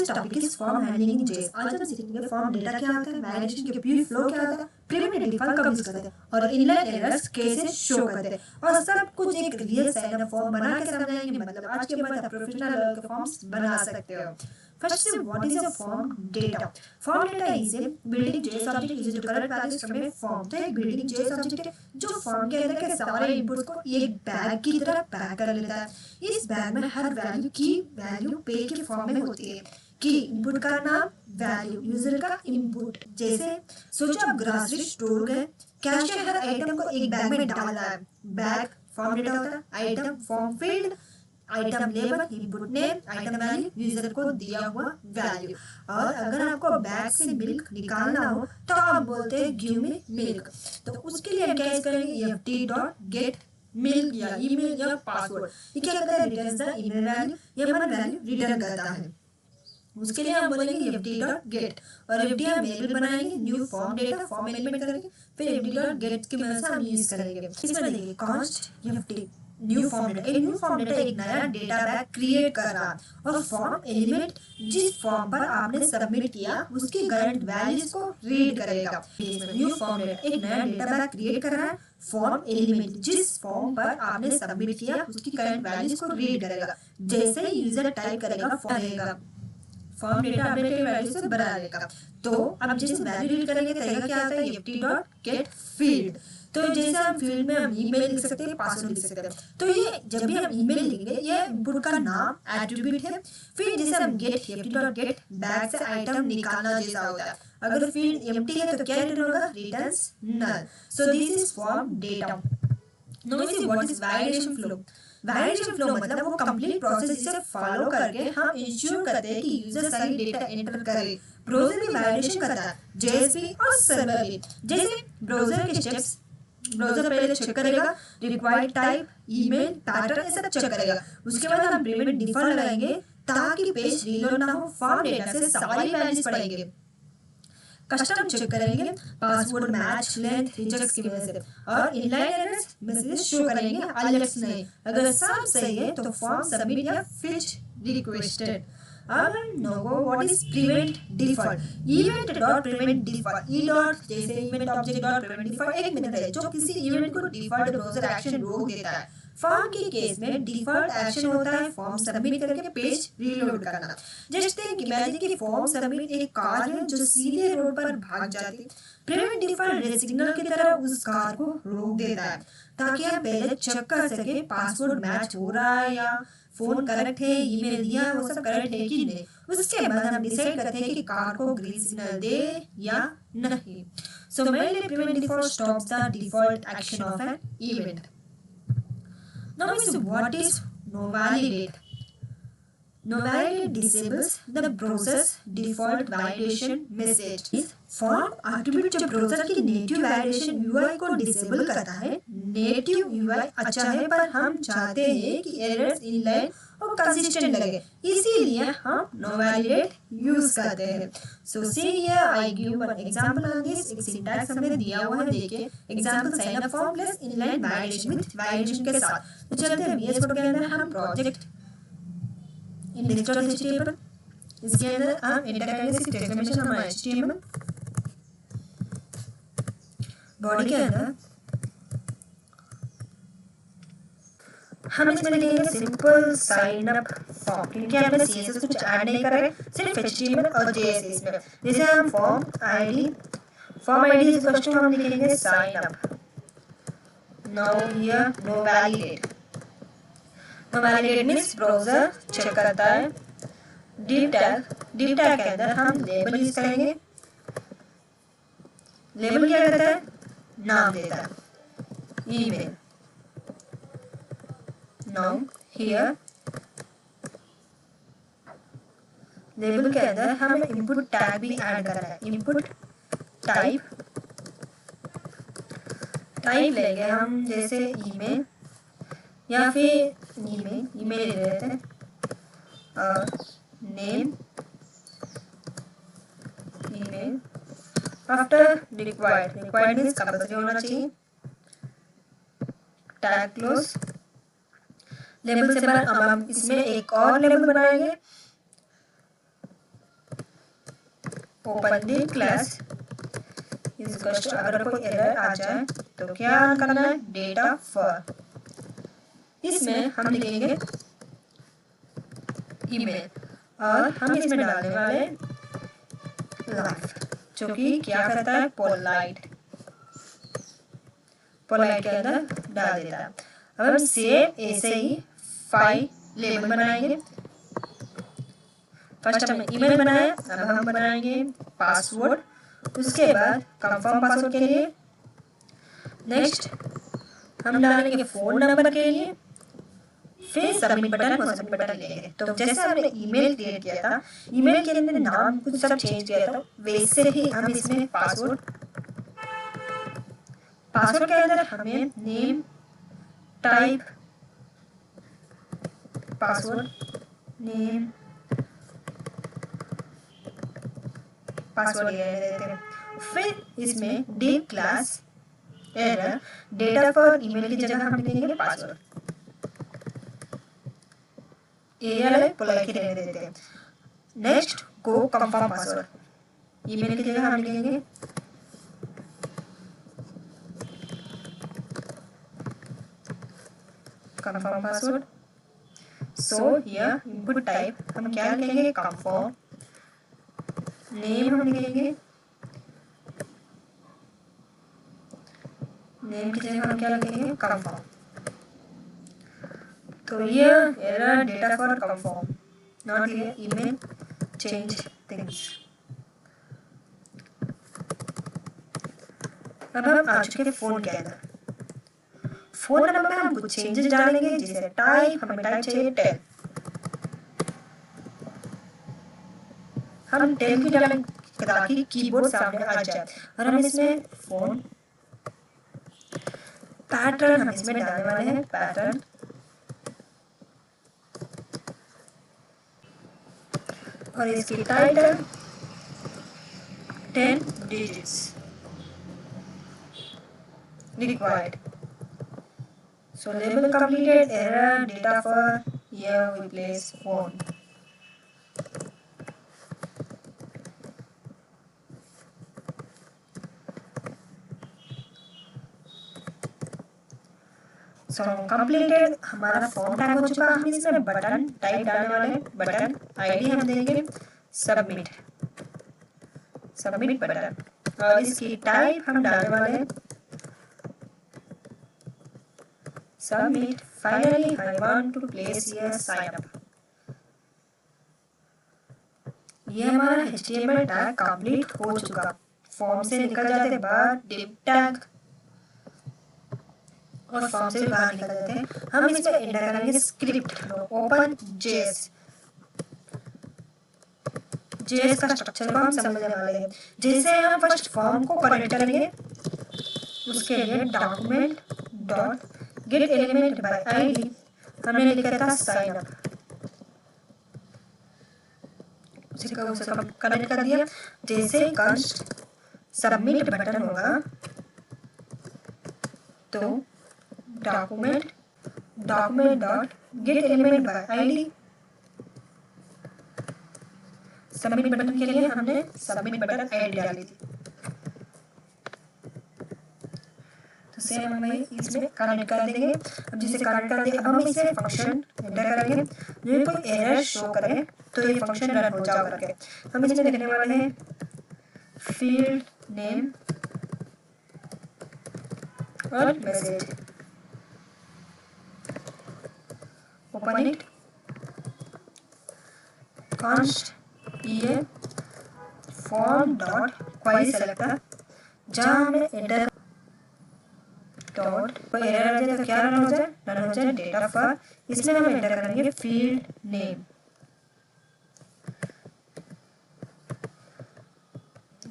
Topic is form handling in JS. आज हम सीखेंगे फॉर्म डेटा क्या होता है, वैलिडेशन के प्री फ्लो क्या होता है, प्रिमिटिव डिफॉल्ट कब यूज करते हैं और इनलाइन एरर्स कैसे शो करते हैं और सब कुछ एक रियल साइन अप फॉर्म बना के समझाएंगे। मतलब आज के बाद आप प्रोफेशनल लेवल के फॉर्म्स बना सकते हो। First, what is a form data? Form data is a building JS object used to collect values from a form. तो एक building JS object है जो फॉर्म के अंदर के सारे इनपुट्स को एक बैग की तरह पैक कर लेता है। इस बैग में हर वैल्यू की वैल्यू पे के फॉर्म में होती है। की इनपुट का नाम, वैल्यू यूजर का इनपुट। जैसे सोचो आप ग्रोसरी स्टोर गए, कैशियर हर आइटम को एक बैग में डाल रहा है। बैग फॉर्म डेटा होता है, item form field, item label, input name, item value, user को दिया हुआ वैल्यू। और अगर आपको बैग से मिल्क निकालना हो तो आप बोलते हैं गिव मी मिल्क। तो उसके लिए हम क्या यूज करेंगे, ft.get मिल्क या ईमेल या पासवर्ड। ये क्या करता है, रिटर्न द ईमेल वैल्यू या वन वैल्यू रिटर्न करता है। उसके लिए हम बोलेंगे ft.get और ft हम वेरिएबल बनाएंगे, new form data form element करेंगे, फिर ft.get की मदद से हम यूज करेंगे। इसमें देखिए const ft new form data. New form data एक नया डेटा बैग क्रिएट कर रहा है और फॉर्म एलिमेंट जिस फॉर्म पर आपने सबमिट किया उसकी करंट वैल्यूज को रीड करेगा। न्यू फॉर्म डेटा एक नया डेटा बैग क्रिएट कर रहा है, फॉर्म एलिमेंट जिस फॉर्म पर आपने सबमिट किया उसकी करंट वैल्यूज को रीड करेगा। जैसे ही यूजर टाइप करेगा फॉर्म डेटा अपडेट के वैल्यू से बना लेगा। तो अब जैसे वैल्यू रीड करेंगे तरीका क्या आता है, ft.get फील्ड। तो जैसे हम फील्ड में हम ईमेल लिख सकते हैं, पासवर्ड लिख सकते हैं। तो ये जब भी हम ईमेल लिखेंगे ये इनपुट का नाम एट्रीब्यूट है। फिर जैसे हम गेट ft.get बैग से आइटम निकालना जैसा होता है। अगर फील्ड एम्प्टी है तो क्या रिटर्न होगा, returns null. So this is form data. Now see what is validation flow. Validation flow मतलब वो कंप्लीट प्रोसेस जिसे फॉलो करके हम इंश्योर करते हैं कि यूजर सही डेटा एंटर करे। ब्राउजर भी वैलिडेशन करता है, जेएसपी और सर्वर भी। जैसे ब्राउजर के स्टेप्स, ब्राउजर पहले चेक करेगा रिक्वायर्ड टाइप, ईमेल पैटर्न ये सब चेक करेगा। उसके बाद हम प्रिमिटिव डिफॉल्ट लगाएंगे ताकि पेज रीलोड ना हो, फॉर्म डेटा से सारी वैल्यूज पढ़ेंगे। कस्टम चेक करेंगे पासवर्ड मैच लेंथ रिजेक्ट्स की वजह से, और इनलाइन एरर्स मैसेज शो करेंगे अलर्ट्स नहीं। अगर सब सही है तो फॉर्म सबमिट या फिच रिक्वेस्टेड। अब know what is prevent default. Event dot prevent default, e dot जैसे event object dot prevent default एक मेथड है जो किसी इवेंट को डिफॉल्ट ब्राउज़र एक्शन रोक देता है। फॉर्म के केस में डिफॉल्ट एक्शन होता है फॉर्म सबमिट करके पेज रीलोड करना। जस्ट थिंक इमेजिन कि फॉर्म सबमिट एक कार है जो सीधे रोड पर भाग जाती है। प्रिवेंट डिफॉल्ट रेड सिग्नल की तरह उस कार को रोक देता है ताकि हम पहले चेक कर सके पासवर्ड मैच हो रहा है या फोन करेक्ट है, ईमेल दिया वो सब करेक्ट है कि नहीं। उसके बाद हम डिसाइड करते हैं कि कार को ग्रीन सिग्नल दे या नहीं। So mainly prevent default stops the default action of an event. Now is what is no validate. No validate disables the browser's default validation message. इस फॉर्म एट्रीब्यूट जो browser की native validation UI को disable करता है। Native UI अच्छा है पर हम चाहते हैं कि एरर्स इनलाइन और कंसिस्टेंट लगे, इसीलिए हम नो वैलिडेट यूज करते हैं। So see here I give one example on this. एक सिंटैक्स हमने दिया हुआ है, देखिए example sign up form plus inline validation with validation के साथ। तो चलते हैं VS कोड के अंदर, हम प्रोजेक्ट index.html इसके अंदर हम एंटर करेंगे इसकी डेफिनेशन हमारा HTML। बॉडी के अंदर हम इसमें लिखेंगे सिंपल साइन अप फॉर्म, क्योंकि हमने CSS कुछ ऐड नहीं कर रहे, सिर्फ HTML और JS इसमें। जैसे हम form ID is equal to हम लिखेंगे sign up. Now here no validate. No validate means browser check करता है। div tag के अंदर हम लेबल यूज करेंगे। लेबल क्या करता है, नाम देता है, ईमेल। नाउ हियर लेबल के अंदर हमें इनपुट टैग भी ऐड करना है। इनपुट टाइप लेंगे हम, जैसे ईमेल या फिर ईमेल ले लेते हैं, और name email. After required means compulsory होना चाहिए। Tag close. लेबल से बाद हम इसमें एक और लेबल बनाएंगे open the class is equals to, अगर कोई एरर आ जाए तो क्या करना है, डेटा फॉर, इसमें हम लिखेंगे ईमेल और हम इसमें डालने वाले लाइफ, जो कि क्या करता है, पोलाइट, पोलाइट के अंदर डाल देता है। अब हम सेम ऐसे ही फाइल लेबल बनाएंगे। फर्स्ट हमने ईमेल बनाया, अब हम बनाएंगे पासवर्ड, उसके बाद कंफर्म पासवर्ड के लिए नेक्स्ट हम डालेंगे फोन नंबर के लिए, फिर सबमिट बटन और सबमिट बटन लेंगे। तो जैसे हमने ईमेल क्रिएट किया था, ईमेल के अंदर नाम कुछ सब चेंज किया था, वैसे ही हम इसमें पासवर्ड, पासवर्ड के अंदर हमें name type password, name password ये देते हैं। फिर इसमें div class error data for email की जगह हम लिखेंगे पासवर्ड, एरिया पोलाइट की रहने देते हैं। Next go confirm password, email की जगह हम लिखेंगे confirm password. So here input type हम क्या लिखेंगे, कंफर्म, नेम हम लिखेंगे, नेम की जगह हम क्या लिखेंगे, कंफर्म। तो ये error data for confirm not here email change things. अब हम आ चुके हैं फोन के अंदर। फोन नंबर में हम कुछ चेंजेस डालेंगे, जैसे टाइप हमें टाइप चाहिए 10, हम 10 की डालेंगे ताकि कीबोर्ड सामने आ जाए। और हम इसमें फोन पैटर्न हम इसमें डालने वाले हैं, पैटर्न, और इसकी title 10 digits required. So label completed, error data for, here we place phone. So completed, हमारा फॉर्म टाइप हो चुका। हम इसमें बटन टाइप डालने वाले, बटन आईडी हम देंगे सबमिट, सबमिट बटन, और इसकी टाइप हम डालने वाले submit. Finally I want to place here sign up. ये हमारा HTML टैग कंप्लीट हो चुका। फॉर्म से निकल जाते बाद डिव टैग और फॉर्म से बाहर निकल जाते हैं। हम इसमें एंटर करेंगे स्क्रिप्ट, ओपन जेएस, जेएस का स्ट्रक्चर को हम समझने वाले हैं। जैसे हम फर्स्ट फॉर्म को कनेक्ट करेंगे, उसके लिए document dot gate element by ID हमने लिखा था साइन अप, उसे कनेक्ट कर दिया। जैसे कंस्ट सबमिट बटन होगा तो document document dot gate element by ID, submit button के लिए हमने सबमिट बटन आईडी डाली थी। तो सेम हम इसमें कनेक्ट कर देंगे। अब जिसे कनेक्ट कर दिए, अब हम इसे फंक्शन एंटर करेंगे। जो कोई एरर शो करे तो ये फंक्शन रन हो जाओ करके हम इसमें लिखने वाले हैं फील्ड नेम और मैसेज, ओपन इट, const ये फॉर्म डॉट क्वेरी सेलेक्टर, जहाँ हमें एंटर डॉट कोई एरर आ जाए तो क्या रन हो जाए डेटा फॉर, इसमें हम एंटर करेंगे फील्ड नेम।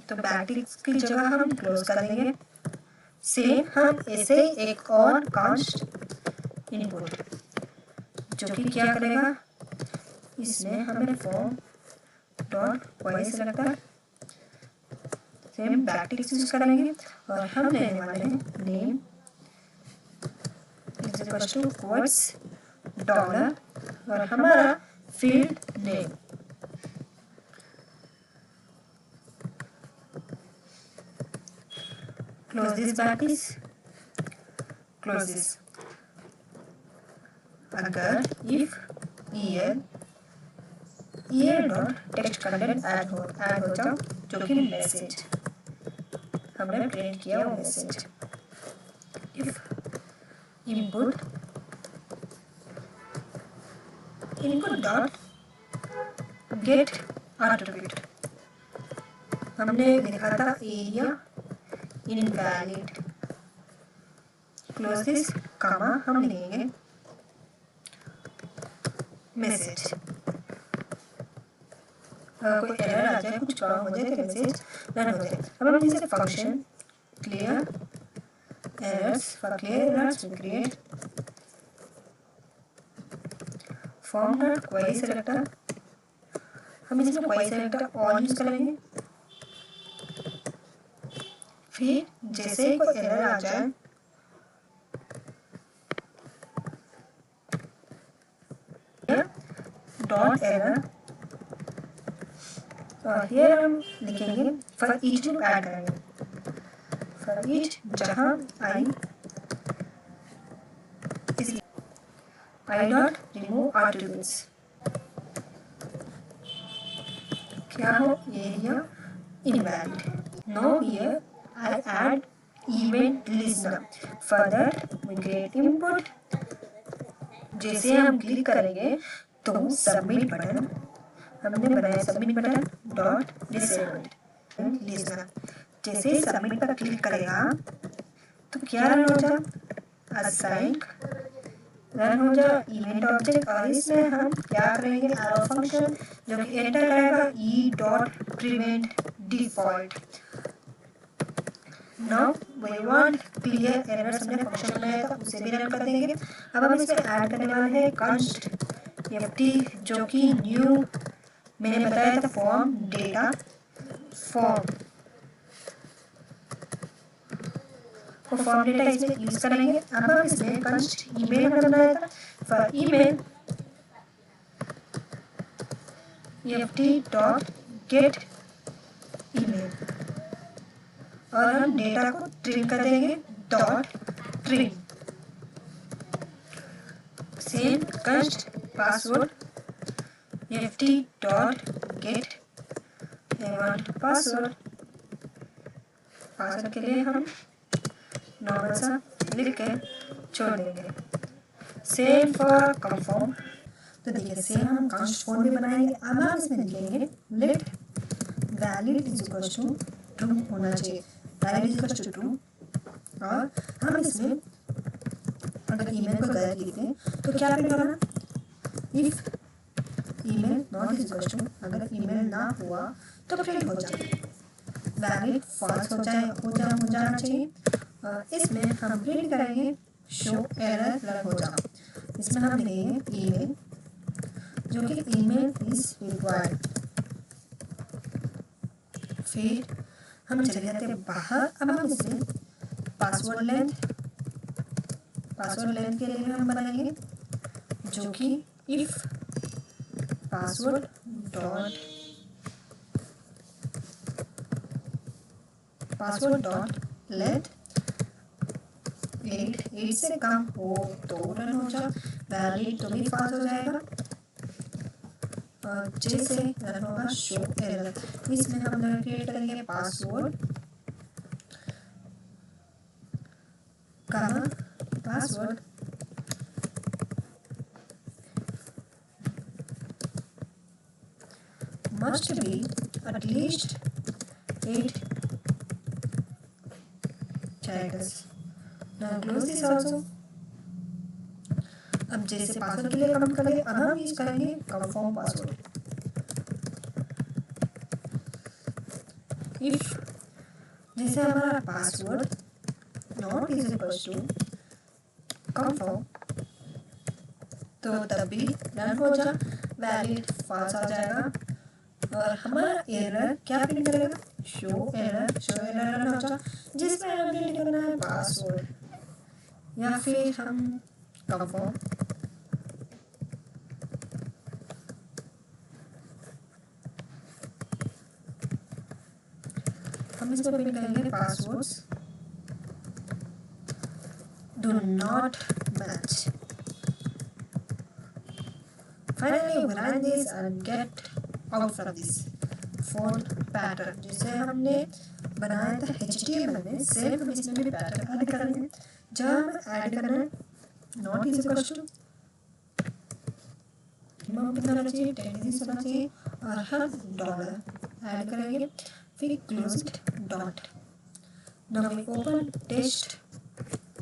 तो बैकटिक्स की जगह हम क्लोज कर देंगे। सेम हम ऐसे ही एक और कांस्ट इनपुट, जो कि क्या करेगा, इसमें हमें form dot query selector, same backticks use करेंगे और हम लेने वाले हैं name is equal to quotes dollar और हमारा field name. Close this bracket, close this. अगर if err dot text content add हो जाओ, जो कि मैसेज हमने प्रिंट किया वो message. If input dot get attribute, हमने लिखा था aria invalid, close this comma, हम लिखेंगे मैसेज। कोई एरर आ जाए, कुछ प्रॉब्लम हो जाए तो मैसेज रन हो जाए। अब हम जैसे function clear errors, for clear errors we create form dot query selector, हम इसमें क्वेरी सेलेक्टर ऑन यूज करेंगे। फिर जैसे ही कोई एरर आ जाए डॉट एरर, और हियर हम लिखेंगे फॉर ईच लूप ऐड करेंगे, फॉर ईच जहां I is I dot remove attributes, क्या हो aria invalid. Now here I add event listener, for that we create input, जैसे हम क्लिक करेंगे तो सबमिट बटन, हमने बनाया submit button dot disabled listener, जैसे ही सबमिट पर क्लिक करेगा तो क्या रन हो जा, असाइन रन हो जा इवेंट ऑब्जेक्ट, और इसमें हम क्या करेंगे एरो फंक्शन जो कि एंटर करेगा E dot prevent default. Now we want clear errors, हमने फंक्शन बनाया था उसे भी रन कर देंगे। अब हम इसमें ऐड करने वाले हैं कंस्ट ft, जो कि न्यू मैंने बताया था फॉर्म डेटा फॉर्म, वो फॉर्म डेटा इसमें यूज करेंगे। अब हम इसमें कंस्ट ईमेल हमने बनाया था, for email ft dot get email, और हम डेटा को ट्रिम कर देंगे dot trim. Same const password ft dot get password, password के लिए हम नॉर्मल सा लिख के छोड़ देंगे। सेम फॉर कंफर्म, तो देखिए सेम हम कंस्ट फॉर्म भी बनाएंगे। अब हम इसमें लिखेंगे let valid is equal to true होना चाहिए, valid is equal to true, और हम इसमें अगर ईमेल को गलत लिखते हैं तो क्या प्रिंट होना, if email not is equal to, अगर ईमेल ना हुआ तो प्रिंट हो जाए, वैलिड फॉल्स हो जाना चाहिए। और इसमें हम प्रिंट करेंगे शो एरर रन हो जा, इसमें हम लिखेंगे ईमेल, जो कि ईमेल इज रिक्वायर्ड। फिर हम चले जाते हैं बाहर। अब हम इसमें पासवर्ड लेंथ के लिए हम बनाएंगे, जो कि इफ पासवर्ड डॉट लेंथ 8 से कम हो तो रन हो जा, वैलिड तो भी फॉल्स हो जाएगा, और जैसे रन होगा शो एरर। इसमें हम क्रिएट करेंगे पासवर्ड कमा password must be at least 8 characters. Now close this also. अब जैसे पासवर्ड के लिए कमेंट करेंगे, अब हम यूज करेंगे कंफर्म पासवर्ड। इफ जैसे हमारा password not is equal to confirm, तो तभी रन हो जा, वैलिड फॉल्स आ जाएगा, और हमारा एरर क्या प्रिंट करेगा, शो एरर रन हो जा, जिसमें हमें प्रिंट करना है पासवर्ड या फिर हम कंफर्म। हम इसमें प्रिंट करेंगे passwords do not match. Finally, run this and get out from this phone pattern. जैसे हमने बनाया था HTML में, सेम हम इसमें भी पैटर्न ऐड करेंगे. जब हम ऐड करना not is equal to minimum कितना होना चाहिए, 10 होना चाहिए, और हम डॉलर ऐड करेंगे, फिर close dot. Now we open test.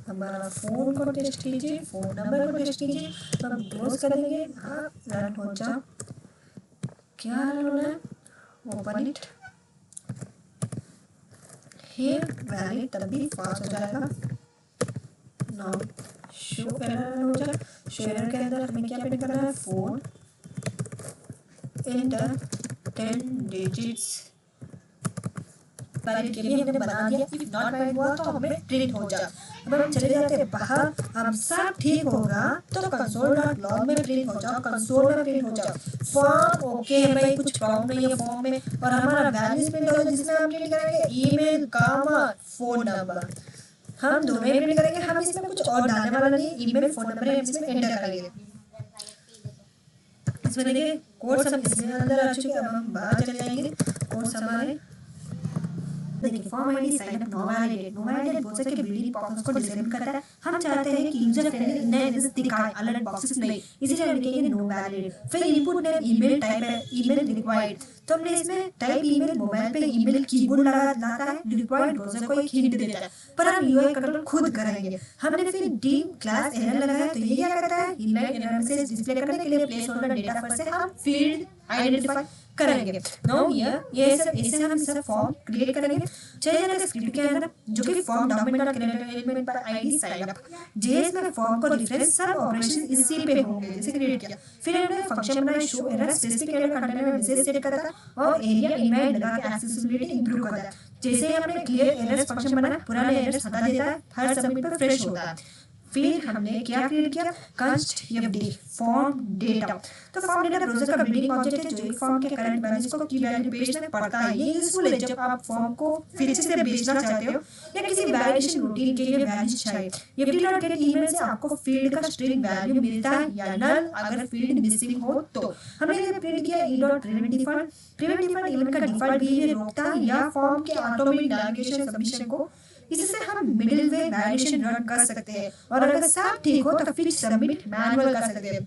हमारा फ़ोन को टेस्ट कीजिए, फ़ोन नंबर को टेस्ट कीजिए. तो हम क्लोज करेंगे. हाँ, रन हो जाओ. क्या रन होना है, ओपन इट. हियर वैलिड तभी फास्ट हो जाएगा. नाउ शो एरर हो जाए. शो एरर के अंदर हमें क्या प्रिंट करना है, 4 एंटर 10 डिजिट्स. वैलिड के लिए हमने बना दिया. इफ नॉट वैलिड हुआ तो हमें प्रिंट हो जाए. अब हम चले जाते हैं बाहर. अब सब ठीक होगा तो console.log में प्रिंट हो जाओ, कंसोल में प्रिंट हो जाओ. फॉर्म ओके है भाई, कुछ प्रॉब्लम नहीं है फॉर्म में. और हमारा वैल्यूज प्रिंट हो जाए जिसमें हम प्रिंट करेंगे ईमेल, कामा, फोन नंबर. हम दोनों ही प्रिंट करेंगे. हम इसमें कुछ और डालने वाला नहीं. ईमेल, फोन नंबर हम इसमें एंटर करेंगे. इसमें देखिए कोड्स हम इसमें अंदर आ चुके हैं. अब हम बाहर चले जाएंगे. कोड्स हमारे देखिए form ID sign up no validated बहुत से के बिल्डिंग बॉक्सेस को डिसेबल करता है. हम चाहते हैं कि यूजर फ्रेंडली नए एड्रेस दिखाए, अलर्ट बॉक्सेस नहीं, इसीलिए हम लिखेंगे नो वैलिडेटेड. फिर इनपुट नेम ईमेल टाइप है, ईमेल रिक्वायर्ड. तो हमने इसमें टाइप ईमेल मोबाइल पे ईमेल कीबोर्ड लगा लाता है, रिक्वायर्ड ब्राउज़र को एक हिंट देता है, पर हम यूआई कंट्रोल खुद करेंगे. हमने फिर डी क्लास एरर लगाया. तो ये क्या करता है, इनलाइन एरर मैसेज डिस्प्ले करने के लिए प्लेस होल्डर डेटा पर से हम फील्ड आइडेंटिफाई करेंगे. नाउ ये सब ऐसे हम सब फॉर्म क्रिएट करेंगे. चलिए जाते स्क्रिप्ट के अंदर, जो कि फॉर्म डॉक्यूमेंट डॉट एलिमेंट पर आईडी साइन अप. जेएस में फॉर्म को रिफ्रेश सब ऑपरेशन इसी पे होंगे जैसे क्रिएट किया. फिर हमने फंक्शन बनाया show error specific error container में मैसेज सेट करता है और एरिया इनवाइट लगा के एक्सेसिबिलिटी इंप्रूव करता है. जैसे हमने क्लियर एरर्स फंक्शन बनाया, पुराने एरर्स हटा देता है, हर सबमिट पर फ्रेश होता है. फिर हमने क्या क्रिएट किया, कंस्ट एफडी फॉर्म डेटा. तो फॉर्म डेटा ब्राउज़र का बिल्डिंग ऑब्जेक्ट है जो एक फॉर्म के करंट बैलेंस को की वैल्यू पेज में पढ़ता है. ये यूजफुल है जब आप फॉर्म को फिर से बेचना चाहते हो या किसी वैलिडेशन रूटीन के लिए वैल्यूज चाहिए. fd.get ईमेल से आपको फील्ड का स्ट्रिंग वैल्यू मिलता है या नल अगर फील्ड मिसिंग हो तो. हमने ये प्रिंट किया e.prevent default. Prevent default event का डिफॉल्ट बिहेवियर रोकता है या फॉर्म के ऑटोमेटिक नेविगेशन सबमिशन को. इससे हम मिडिल वे वैलिडेशन रन कर सकते हैं और अगर सब ठीक हो तो फिर सबमिट मैनुअल कर सकते हैं.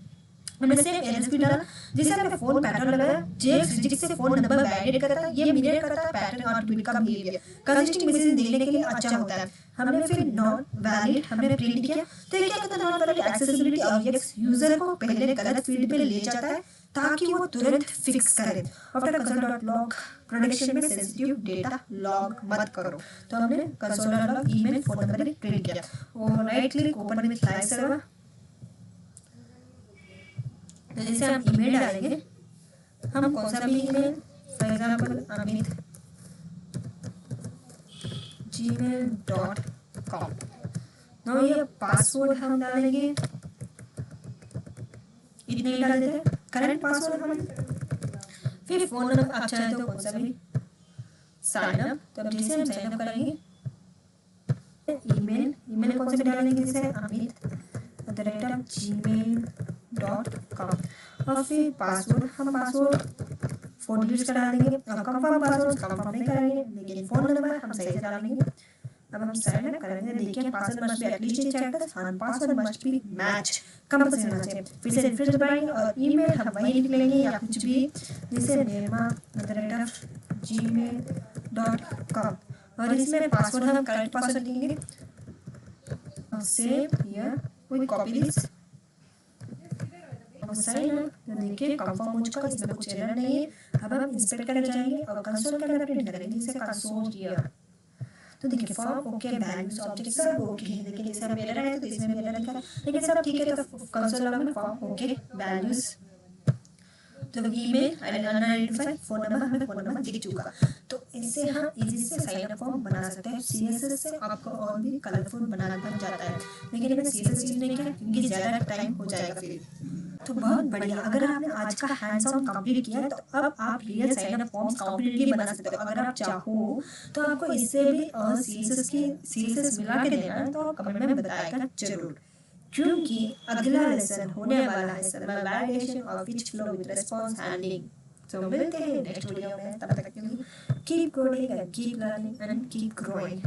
हमने सेम एलएसपी डाला जिससे हमने फोन पैटर्न लगाया. जेएक्स रिजिक्ट से फोन नंबर वैलिडेट करता है. ये मिरर करता है पैटर्न और ट्वीट का बिहेवियर. कंसिस्टेंट मैसेज देने के लिए अच्छा होता है. हमने फिर नॉट वैलिड हमने प्रिंट किया. तो ये क्या करता है, not valid accessibility objects user को पहले गलत फील्ड पे ले जाता है ताकि वो तुरंत फिक्स करे. आफ्टर console.log प्रोडक्शन में सेंसिटिव डेटा लॉग मत करो. तो हमने console.log email phone number print किया और right click open with live server. तो जैसे हम ईमेल डालेंगे, हम कौन सा भी email, for example Amit gmail.com. Now ये पासवर्ड हम डालेंगे, इतने ही डाल देते हैं करंट पासवर्ड हम. फिर फोन नंबर आप चाहे तो कौन सा भी साइन अप. तो अब जैसे हम साइन अप करेंगे, ईमेल कौन सा भी डालेंगे जैसे amit@gmail.com. और फिर पासवर्ड हम पासवर्ड 4 डिजिट्स का डालेंगे. और कंफर्म पासवर्ड कंफर्म नहीं करेंगे लेकिन फोन नंबर हम सही से डालेंगे. अब हम साइन अप करेंगे. देखिए password must be at least check कर हाँ password must be match compulsory होना चाहिए. फिर से रिफ्रेश दबाएंगे और ईमेल हम वही लिख लेंगे या कुछ भी जैसे nema@gmail.com. और इसमें पासवर्ड हम करेक्ट पासवर्ड लिखेंगे. Save here we copy this. Sign up. देखिए कंफर्म हो चुका, इसमें कुछ एरर नहीं है. अब हम इंस्पेक्ट करने जाएंगे और कंसोल के अंदर प्रिंट करेंगे जैसे कंसोल हियर. तो देखिए फॉर्म ओके, वैल्यूज ऑब्जेक्ट सब ओके है. देखिए जैसे हम एरर है तो इसमें भी एरर लिखा है लेकिन सब ठीक है. तो कंसोल लॉग में फॉर्म ओके, वैल्यूज तो ईमेल अनआइडेंटिफाइड, फोन नंबर हमें फोन नंबर दिख चुका. तो इससे हम इजी से साइन अप फॉर्म बना सकते हैं. सीएसएस से आपको और भी कलरफुल बनाना बन जाता है लेकिन हमें सीएसएस यूज नहीं किया क्योंकि ज़्यादा टाइम हो जाएगा फिर. तो बहुत बढ़िया, अगर आपने आज का हैंड्स ऑन कंप्लीट किया तो अब आप real sign up forms completely बना सकते हो। अगर आप चाहो तो आपको इससे भी सीएसएस मिला के देना है तो आप कमेंट में बताएगा जरूर, क्योंकि अगला लेसन होने वाला है समर वैलिडेशन और pitch flow with response handling. तो मिलते हैं नेक्स्ट वीडियो में, तब तक के लिए keep coding and keep learning and keep growing.